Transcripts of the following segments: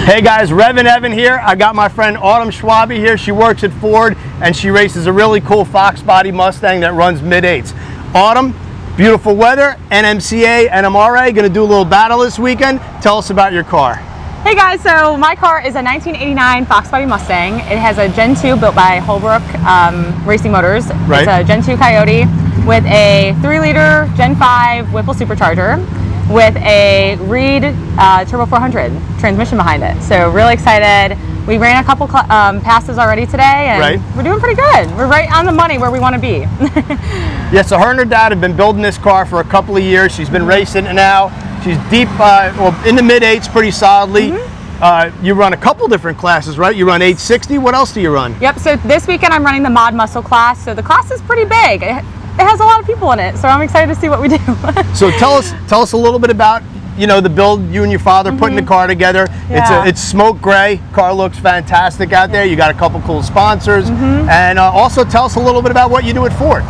Hey guys, REVan Evan here. I got my friend Autumn Schwalbe here. She works at Ford and she races a really cool Fox body Mustang that runs mid-8s. Autumn, beautiful weather, NMCA, NMRA, gonna do a little battle this weekend. Tell us about your car. Hey guys, so my car is a 1989 Fox body Mustang. It has a Gen 2 built by Holbrook Racing Motors. Right. It's a Gen 2 Coyote with a 3-liter Gen 5 Whipple supercharger with a REVan Turbo 400 transmission behind it. So really excited. We ran a couple passes already today and we're doing pretty good. We're right on the money where we want to be. Yeah, so her and her dad have been building this car for a couple of years. She's been racing it now. She's deep, well, in the mid-8s pretty solidly. You run a couple different classes, right? You run 860. What else do you run? Yep, so this weekend I'm running the mod muscle class. So the class is pretty big. It has a lot of people in it, so I'm excited to see what we do. So tell us a little bit about, you know, the build you and your father putting the car together. Yeah. It's smoke gray. Car looks fantastic out there. You got a couple cool sponsors, and also tell us a little bit about what you do at Ford.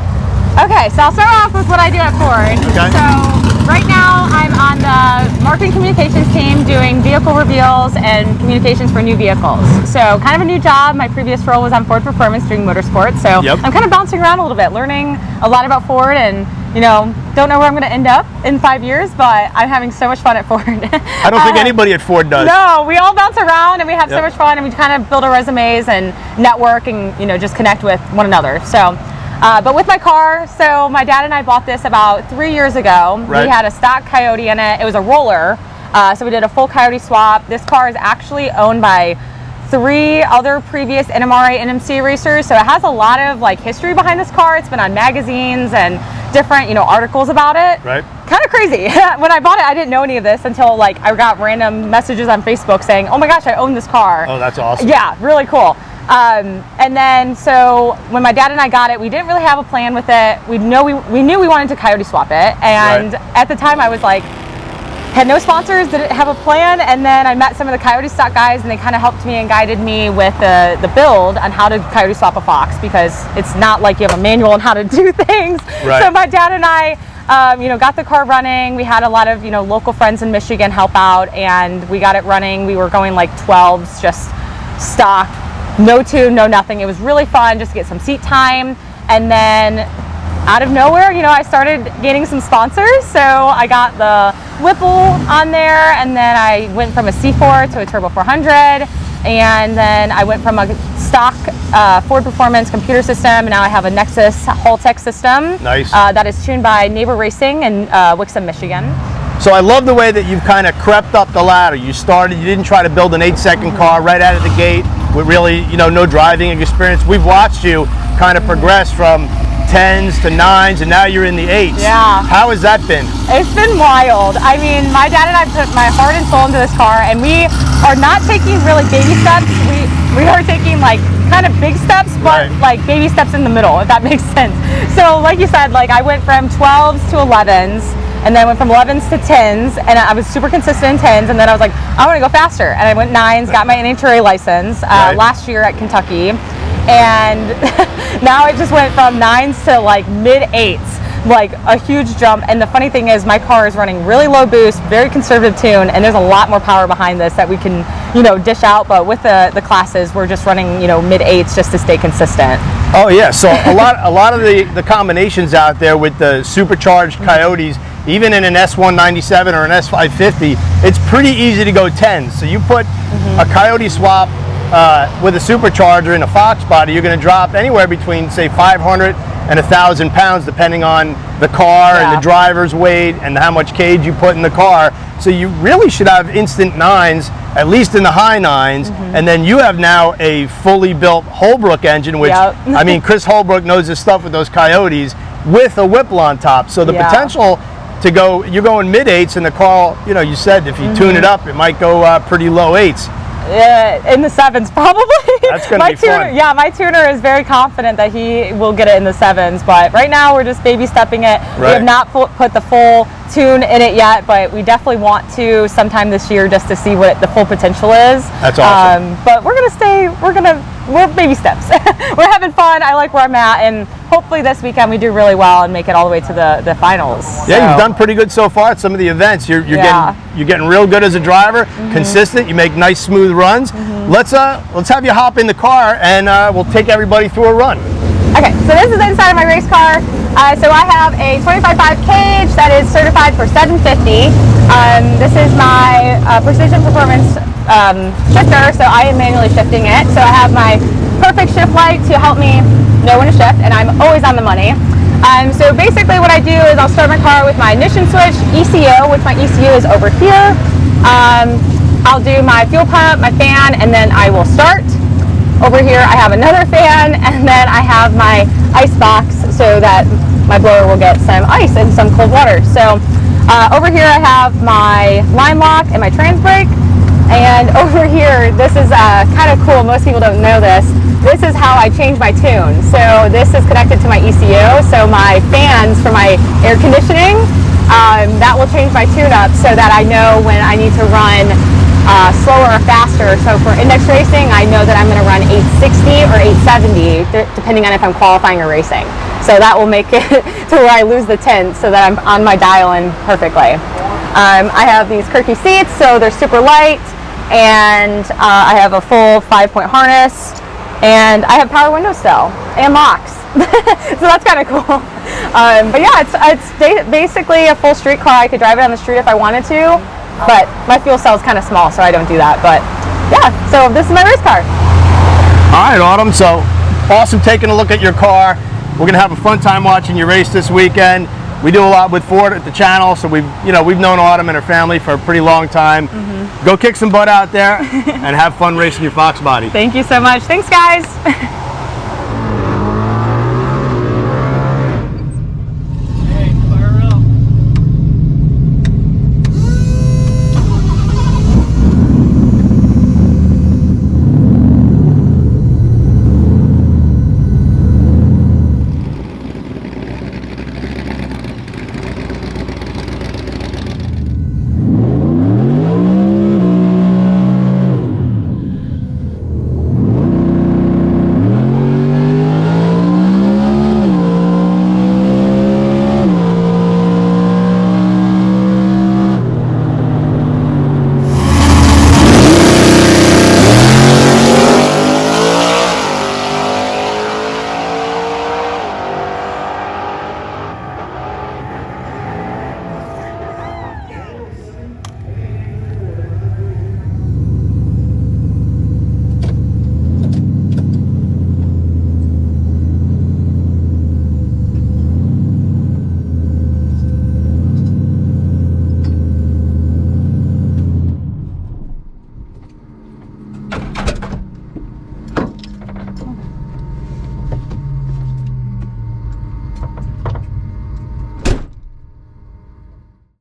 Okay, so I'll start off with what I do at Ford. Okay. So right now I'm on the marketing communications team doing vehicle reveals and communications for new vehicles. So kind of a new job. My previous role was on Ford Performance doing motorsports. So I'm kind of bouncing around a little bit, learning a lot about Ford, and you know, don't know where I'm going to end up in 5 years, but I'm having so much fun at Ford. I don't think anybody at Ford does. No, we all bounce around and we have so much fun, and we kind of build our resumes and network and, you know, just connect with one another. So. But with my car, so my dad and I bought this about 3 years ago. We had a stock Coyote in it. It was a roller, so we did a full Coyote swap. This car is actually owned by 3 other previous NMRA NMC racers, so it has a lot of like history behind this car. It's been on magazines and different, you know, articles about it. Right. Kind of crazy. When I bought it, I didn't know any of this until like I got random messages on Facebook saying, "Oh my gosh, I own this car." Oh, that's awesome. Yeah, really cool. And then, so when my dad and I got it, we didn't really have a plan with it. We knew we wanted to Coyote swap it, and at the time I was like, had no sponsors, didn't have a plan, and then I met some of the Coyote stock guys, and they kind of helped me and guided me with the build on how to Coyote swap a Fox, because it's not like you have a manual on how to do things. So my dad and I, you know, got the car running. We had a lot of, you know, local friends in Michigan help out, and we got it running. We were going like 12s, just stock. No tune, no nothing. It was really fun just to get some seat time. And then out of nowhere, you know, I started gaining some sponsors. So I got the Whipple on there, and then I went from a C4 to a Turbo 400. And then I went from a stock Ford Performance computer system, and now I have a Nexus Holtec system. Nice. That is tuned by Neighbor Racing in Wixom, Michigan. So I love the way that you've kind of crept up the ladder. You didn't try to build an 8-second car right out of the gate with really, you know, no driving experience. We've watched you kind of progress from 10s to 9s, and now you're in the 8s. Yeah. How has that been? It's been wild. I mean, my dad and I put my heart and soul into this car, and we are not taking really baby steps. We are taking like kind of big steps, but like baby steps in the middle, if that makes sense. So like you said, like I went from 12s to 11s, and then I went from 11s to 10s, and I was super consistent in 10s, and then I was like, I want to go faster, and I went 9s, got my NHRA license last year at Kentucky, and now it just went from 9s to like mid-8s, like a huge jump. And the funny thing is, my car is running really low boost, very conservative tune, and there's a lot more power behind this that we can, you know, dish out. But with the classes, we're just running, you know, mid-8s just to stay consistent. Oh yeah, so a lot of the combinations out there with the supercharged Coyotes, even in an S197 or an S550, it's pretty easy to go 10s. So you put a Coyote swap with a supercharger in a Fox body, you're going to drop anywhere between, say, 500 and 1,000 pounds, depending on the car and the driver's weight and how much cage you put in the car. So you really should have instant 9s, at least in the high 9s, and then you have now a fully built Holbrook engine, which, I mean, Chris Holbrook knows his stuff with those Coyotes, with a Whipple on top. So the potential to go, you're going mid-8s, and the car, you know, you said if you tune it up, it might go pretty low 8s. In the 7s, probably. That's going to be fun. Yeah, my tuner is very confident that he will get it in the 7s, but right now we're just baby stepping it. We have not put the full tune in it yet, but we definitely want to sometime this year just to see what the full potential is. That's awesome. But we're baby steps. We're having fun. I like where I'm at, and hopefully this weekend we do really well and make it all the way to the finals. Yeah, you've done pretty good so far at some of the events. You're getting real good as a driver, consistent. You make nice smooth runs. Let's have you hop in the car and we'll take everybody through a run. Okay, so this is inside of my race car. So I have a 25.5 cage that is certified for 750. This is my precision performance shifter, so I am manually shifting it. So I have my perfect shift light to help me know when to shift, and I'm always on the money. So basically what I do is I'll start my car with my ignition switch, ECU, which my ECU is over here. I'll do my fuel pump, my fan, and then I will start. Over here I have another fan, and then I have my ice box so that my blower will get some ice and some cold water. So over here I have my line lock and my trans brake, and over here, this is kind of cool, most people don't know this. This is how I change my tune. So this is connected to my ECU, so my fans for my air conditioning, that will change my tune up so that I know when I need to run slower or faster. So for index racing, I know that I'm going to run 860 or 870, depending on if I'm qualifying or racing. So that will make it to where I lose the tint so that I'm on my dial-in perfectly. I have these Kirky seats, so they're super light, and I have a full 5-point harness, and I have power windows still, and locks. So that's kind of cool. But yeah, it's basically a full street car. I could drive it on the street if I wanted to, but my fuel cell is kind of small, so I don't do that. But yeah, so this is my race car. All right, Autumn, so awesome taking a look at your car. We're gonna have a fun time watching you race this weekend. We do a lot with Ford at the channel, so we've known Autumn and her family for a pretty long time. Go kick some butt out there and have fun racing your Fox body. Thank you so much. Thanks, guys.